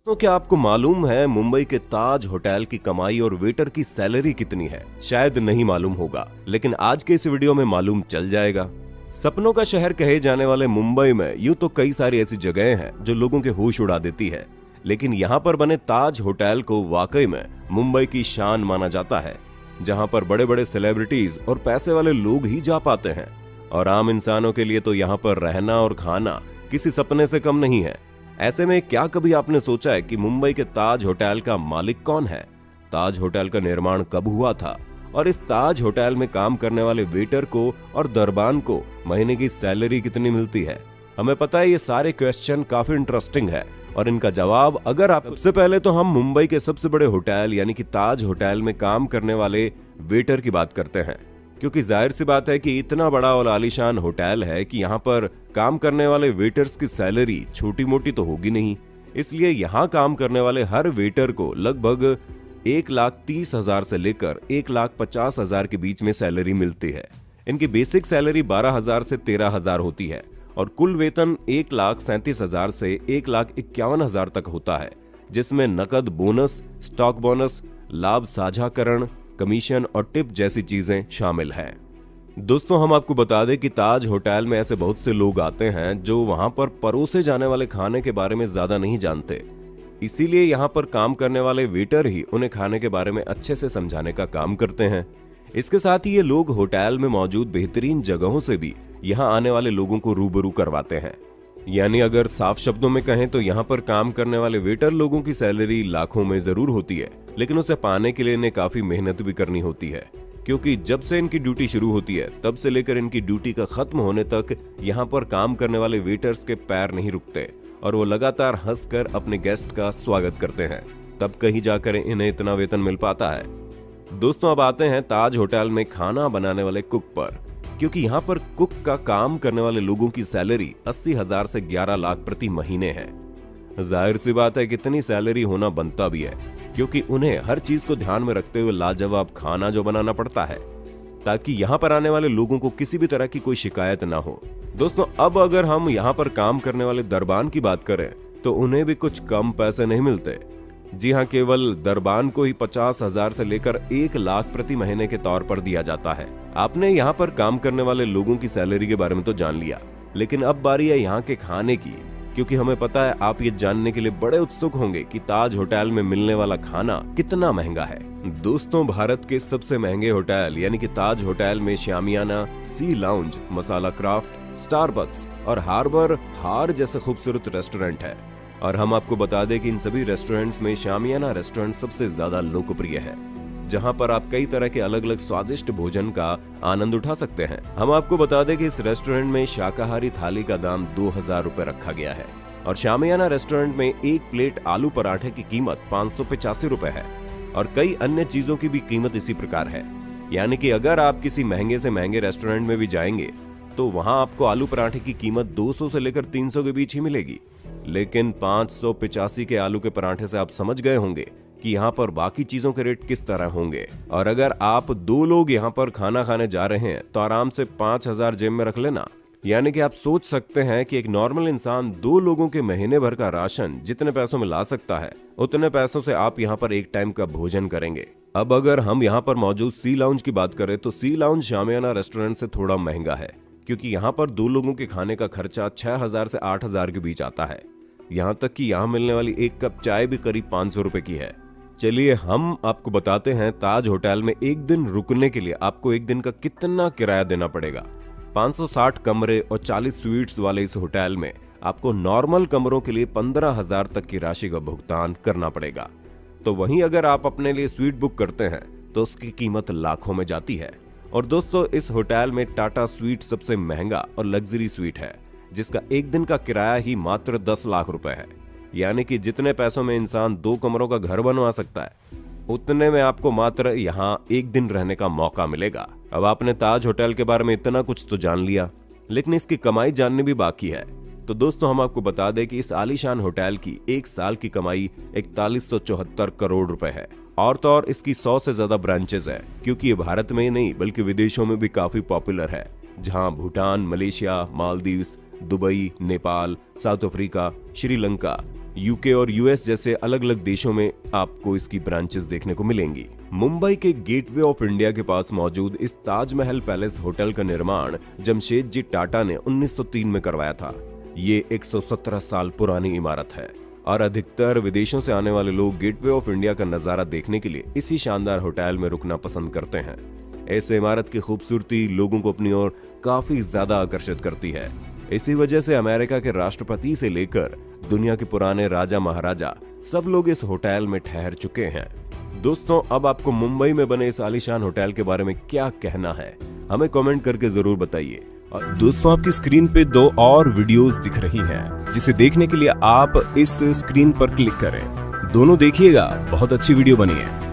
तो क्या आपको मालूम है मुंबई के ताज होटल की कमाई और वेटर की सैलरी कितनी है? शायद नहीं मालूम होगा, लेकिन आज के इस वीडियो में मालूम चल जाएगा। सपनों का शहर कहे जाने वाले मुंबई में यूं तो कई सारी ऐसी जगहें हैं जो लोगों के होश उड़ा देती है, लेकिन यहाँ पर बने ताज होटल को वाकई में मुंबई की शान माना जाता है, जहाँ पर बड़े बड़े सेलिब्रिटीज और पैसे वाले लोग ही जा पाते हैं। और आम इंसानों के लिए तो यहाँ पर रहना और खाना किसी सपने से कम नहीं है। ऐसे में क्या कभी आपने सोचा है कि मुंबई के ताज होटल का मालिक कौन है? ताज होटल का निर्माण कब हुआ था? और इस ताज होटल में काम करने वाले वेटर को और दरबान को महीने की सैलरी कितनी मिलती है? हमें पता है ये सारे क्वेश्चन काफी इंटरेस्टिंग है और इनका जवाब अगर आप सबसे पहले तो हम मुंबई के सबसे बड़े होटल यानी कि ताज होटल में काम करने वाले वेटर की बात करते हैं, क्योंकि जाहिर सी बात है कि इतना बड़ा और आलीशान होटल है कि यहाँ पर काम करने वाले वेटर्स की सैलरी छोटी मोटी तो होगी नहीं। इसलिए यहाँ काम करने वाले हर वेटर को लगभग 1,30,000 से लेकर 1,50,000 के बीच में सैलरी मिलती है। इनकी बेसिक सैलरी 12,000 से 13,000 होती है और कुल वेतन 1,37,000 से 1,51,000 तक होता है, जिसमें नकद बोनस, स्टॉक बोनस, लाभ साझाकरण, कमीशन और टिप जैसी चीजें शामिल हैं। दोस्तों, हम आपको बता दें कि ताज होटल में ऐसे बहुत से लोग आते हैं जो वहां पर परोसे जाने वाले खाने के बारे में ज्यादा नहीं जानते। इसीलिए यहाँ पर काम करने वाले वेटर ही उन्हें खाने के बारे में अच्छे से समझाने का काम करते हैं। इसके साथ ही ये लोग होटल में मौजूद बेहतरीन जगहों से भी यहाँ आने वाले लोगों को रूबरू करवाते हैं। यानी अगर साफ शब्दों में कहें तो यहाँ पर काम करने वाले वेटर लोगों की सैलरी लाखों में जरूर होती है, लेकिन उसे पाने के लिए इन्हें काफी मेहनत भी करनी होती है, क्योंकि जब से इनकी ड्यूटी शुरू होती है तब से लेकर इनकी ड्यूटी का खत्म होने तक यहाँ पर काम करने वाले वेटर्स के पैर नहीं रुकते और वो लगातार हंसकर अपने गेस्ट का स्वागत करते हैं। तब कहीं जाकर इन्हें इतना वेतन मिल पाता है। दोस्तों, अब आते हैं ताज होटल में खाना बनाने वाले कुक पर, क्योंकि यहाँ पर कुक का काम करने वाले लोगों की सैलरी 80,000 से 11 लाख प्रति महीने है। जाहिर सी बात है कितनी सैलरी होना बनता भी है, क्योंकि उन्हें हर चीज को ध्यान में रखते हुए लाजवाब खाना जो बनाना पड़ता है, ताकि यहाँ पर आने वाले लोगों को किसी भी तरह की कोई शिकायत ना हो। दोस्तों, अब अगर हम यहाँ पर काम करने वाले दरबान की बात करें तो उन्हें भी कुछ कम पैसे नहीं मिलते। जी हाँ, केवल दरबान को ही 50,000 से लेकर 1 लाख प्रति महीने के तौर पर दिया जाता है। आपने यहाँ पर काम करने वाले लोगों की सैलरी के बारे में तो जान लिया, लेकिन अब बारी है यहाँ के खाने की, क्योंकि हमें पता है आप ये जानने के लिए बड़े उत्सुक होंगे कि ताज होटल में मिलने वाला खाना कितना महंगा है। दोस्तों, भारत के सबसे महंगे होटल यानी कि ताज होटल में शामियाना, सी लाउंज, मसाला क्राफ्ट, स्टारबक्स और हार्बर हार जैसे खूबसूरत रेस्टोरेंट है। और हम आपको बता दें कि इन सभी रेस्टोरेंट्स में शामियाना रेस्टोरेंट सबसे ज्यादा लोकप्रिय है, जहां पर आप कई तरह के अलग अलग स्वादिष्ट भोजन का आनंद उठा सकते हैं। हम आपको बता दें कि इस रेस्टोरेंट में शाकाहारी थाली का दाम 2,000 रुपए रखा गया है और शामियाना रेस्टोरेंट में एक प्लेट आलू पराठे की कीमत 585 रुपए है और कई अन्य चीजों की भी कीमत इसी प्रकार है। यानी कि अगर आप किसी महंगे से महंगे रेस्टोरेंट में भी जाएंगे तो वहां आपको आलू पराठे की कीमत 200 से लेकर 300 के बीच ही मिलेगी, लेकिन 585 के आलू के पराठे से आप समझ गए होंगे कि यहाँ पर बाकी चीजों के रेट किस तरह होंगे। और अगर आप 2 लोग यहाँ पर खाना खाने जा रहे हैं तो आराम से 5,000 जेब में रख लेना। यानी कि आप सोच सकते हैं कि एक नॉर्मल इंसान 2 लोगों के महीने भर का राशन जितने पैसों में ला सकता है, उतने पैसों से आप यहाँ पर एक टाइम का भोजन करेंगे। अब अगर हम यहाँ पर मौजूद सी लाउंज की बात करें तो सी लाउंज शामियाना रेस्टोरेंट से थोड़ा महंगा है, क्योंकि यहाँ पर 2 लोगों के खाने का खर्चा 6,000 से 8,000 के बीच आता है। यहाँ तक कि यहाँ मिलने वाली एक कप चाय भी करीब 500 रुपए की है। चलिए हम आपको बताते हैं ताज होटल में एक दिन रुकने के लिए आपको एक दिन का कितना किराया देना पड़ेगा। 560 कमरे और 40 स्वीट्स वाले इस होटल में आपको नॉर्मल कमरों के लिए 15,000 तक की राशि का भुगतान करना पड़ेगा। तो वहीं अगर आप अपने लिए स्वीट बुक करते हैं तो उसकी कीमत लाखों में जाती है। और दोस्तों, इस होटल में टाटा स्वीट सबसे महंगा और लग्जरी स्वीट है, जिसका एक दिन का किराया ही मात्र 10 लाख रुपए है। यानी कि जितने पैसों में इंसान 2 कमरों का घर बनवा सकता है, उतने में आपको मात्र यहाँ एक दिन रहने का मौका मिलेगा। अब आपने ताज होटल के बारे में इतना कुछ तो जान लिया, लेकिन इसकी कमाई जाननी भी बाकी है। तो दोस्तों, हम आपको बता दें कि इस आलीशान होटल की एक साल की कमाई 4174 करोड़ रुपए है। और तो और इसकी 100 से ज्यादा ब्रांचेस है, क्योंकि ये भारत में ही नहीं बल्कि विदेशों में भी काफी पॉपुलर है, जहां Bhutan, Malaysia, Maldives, Dubai, Nepal, south Africa, Sri Lanka UK और यूएस जैसे अलग अलग देशों में आपको इसकी ब्रांचेस देखने को मिलेंगी। मुंबई के गेटवे ऑफ इंडिया के पास मौजूद इस ताजमहल पैलेस होटल का निर्माण जमशेदजी टाटा ने 1903 में करवाया था। ये 117 साल पुरानी इमारत है और अधिकतर विदेशों से आने वाले लोग गेटवे ऑफ इंडिया का नजारा देखने के लिए इसी शानदार होटल में रुकना पसंद करते हैं। ऐसे इमारत की खूबसूरती लोगों को अपनी ओर काफी ज्यादा आकर्षित करती है। इसी वजह से अमेरिका के राष्ट्रपति से लेकर दुनिया के पुराने राजा महाराजा सब लोग इस होटल में ठहर चुके हैं। दोस्तों, अब आपको मुंबई में बने इस आलीशान होटल के बारे में क्या कहना है, हमें कमेंट करके जरूर बताइए। और दोस्तों, आपकी स्क्रीन पे 2 और वीडियोस दिख रही हैं, जिसे देखने के लिए आप इस स्क्रीन पर क्लिक करें। दोनों देखिएगा, बहुत अच्छी वीडियो बनी है।